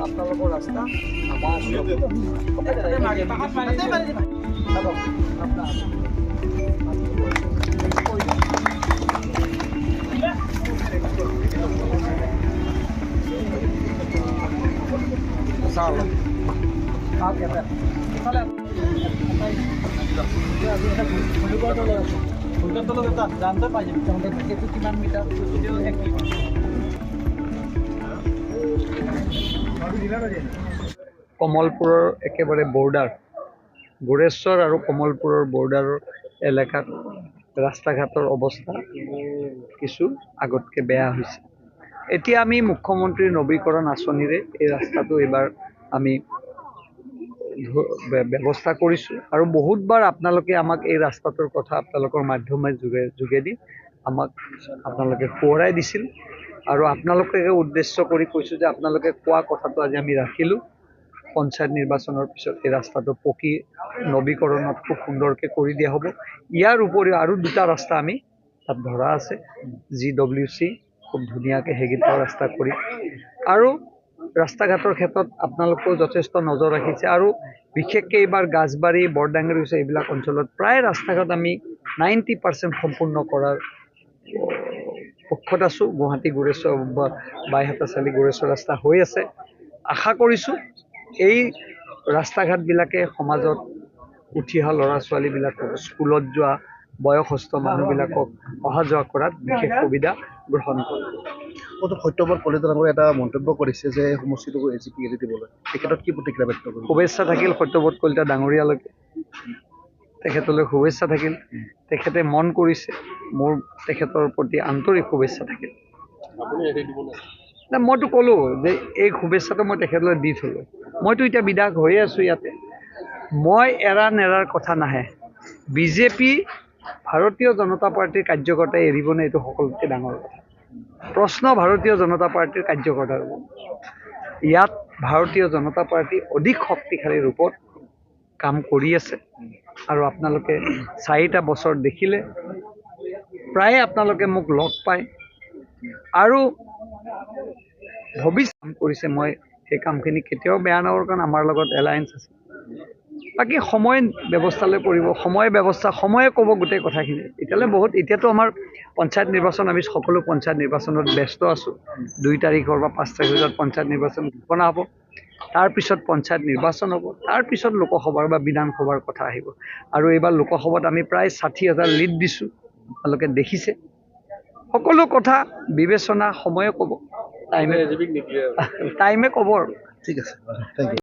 আপোনালোকৰ ৰাস্তা আমাৰ কমলপুৰৰ একেবাৰে বৰ্ডাৰ গোৰেশ্বৰ আৰু কমলপুৰৰ বৰ্ডাৰৰ এলেকাত ৰাস্তা ঘাটৰ অৱস্থা কিছু আগতকৈ বেয়া হৈছে। এতিয়া আমি মুখ্যমন্ত্ৰীৰ নৱীকৰণ আঁচনিৰে এই ৰাস্তাটো এইবাৰ আমি ব্যৱস্থা কৰিছোঁ আৰু বহুতবাৰ আপোনালোকে আমাক এই ৰাস্তাটোৰ কথা আপোনালোকৰ মাধ্যমৰ যোগেদি আমাক আপোনালোকে সোঁৱৰাই দিছিল আৰু আপোনালোকে উদ্দেশ্য কৰি কৈছোঁ যে আপোনালোকে কোৱা কথাটো আজি আমি ৰাখিলোঁ। পঞ্চায়ত নিৰ্বাচনৰ পিছত এই ৰাস্তাটো পকী নৱীকৰণত খুব সুন্দৰকৈ কৰি দিয়া হ'ব। ইয়াৰ উপৰিও আৰু দুটা ৰাস্তা আমি তাত ধৰা আছে, GWC খুব ধুনীয়াকৈ সেইকেইটা ৰাস্তা কৰি আৰু ৰাস্তা ঘাটৰ ক্ষেত্ৰত আপোনালোকেও যথেষ্ট নজৰ ৰাখিছে আৰু বিশেষকৈ এইবাৰ গাজবাৰী বৰডাংগৰি হৈছে এইবিলাক অঞ্চলত প্ৰায় ৰাস্তা ঘাট আমি 90% সম্পূৰ্ণ কৰাৰ পক্ষত আছোঁ। গুৱাহাটী গোৰেশ্বৰ বাইহাটা চালি গোৰেশ্বৰ ৰাস্তা হৈ আছে। আশা কৰিছোঁ এই ৰাস্তা ঘাটবিলাকে সমাজত উঠি অহা ল'ৰা ছোৱালীবিলাকক স্কুলত যোৱা বয়সস্থ মানুহবিলাকক অহা যোৱা কৰাত বিশেষ সুবিধা গ্ৰহণ কৰিব। সত্যব্ৰত কলিতা ডাঙৰীয়াই এটা মন্তব্য কৰিছে যে এই সমষ্টিটোক AGP এৰি দিবলৈ, তেখেতক কি প্ৰতিক্ৰিয়া ব্যক্ত কৰিব? শুভেচ্ছা থাকিল সত্যব্ৰত কলিতা ডাঙৰীয়ালৈকে, তেখেতলৈ শুভেচ্ছা থাকিল। তেখেতে মন কৰিছে, মোৰ তেখেতৰ প্ৰতি আন্তৰিক শুভেচ্ছা থাকিল। মইতো ক'লোঁ যে এই শুভেচ্ছাটো মই তেখেতলৈ দি থলোঁ। মইতো এতিয়া বিধায়ক হৈয়ে আছোঁ ইয়াতে। মই এৰা নেৰাৰ কথা নাহে। বিজেপি ভাৰতীয় জনতা পাৰ্টীৰ কাৰ্যকৰ্তাই এৰিবনে, এইটো সকলোতকৈ ডাঙৰ কথা। প্ৰশ্ন ভাৰতীয় জনতা পাৰ্টীৰ কাৰ্যকৰ্তাৰ ইয়াত ভাৰতীয় জনতা পাৰ্টী অধিক শক্তিশালী ৰূপত কাম কৰি আছে আৰু আপোনালোকে 4টা বছৰ দেখিলে, প্ৰায়ে আপোনালোকে মোক লগ পায় আৰু ভৱিষ্যত কাম কৰিছে। মই সেই কামখিনি কেতিয়াও বেয়া নকৰোঁ, কাৰণ আমাৰ লগত এলায়েন্স আছে। বাকী সময় ব্যৱস্থালৈ পৰিব, সময়ে ক'ব গোটেই কথাখিনি। এতিয়াতো আমাৰ পঞ্চায়ত নিৰ্বাচন, আমি সকলো পঞ্চায়ত নিৰ্বাচনত ব্যস্ত আছোঁ। 2 তাৰিখৰ বা 5 তাৰিখৰ ভিতৰত পঞ্চায়ত নিৰ্বাচন ঘোষণা হ'ব, তাৰপিছত পঞ্চায়ত নিৰ্বাচন হ'ব, তাৰপিছত লোকসভাৰ বা বিধানসভাৰ কথা আহিব। আৰু এইবাৰ লোকসভাত আমি প্ৰায় 60,000 লিড দিছোঁ, আপোনালোকে দেখিছে। সকলো কথা বিবেচনা সময়ে ক'ব, টাইমে ক'ব আৰু। ঠিক আছে, থেংক ইউ।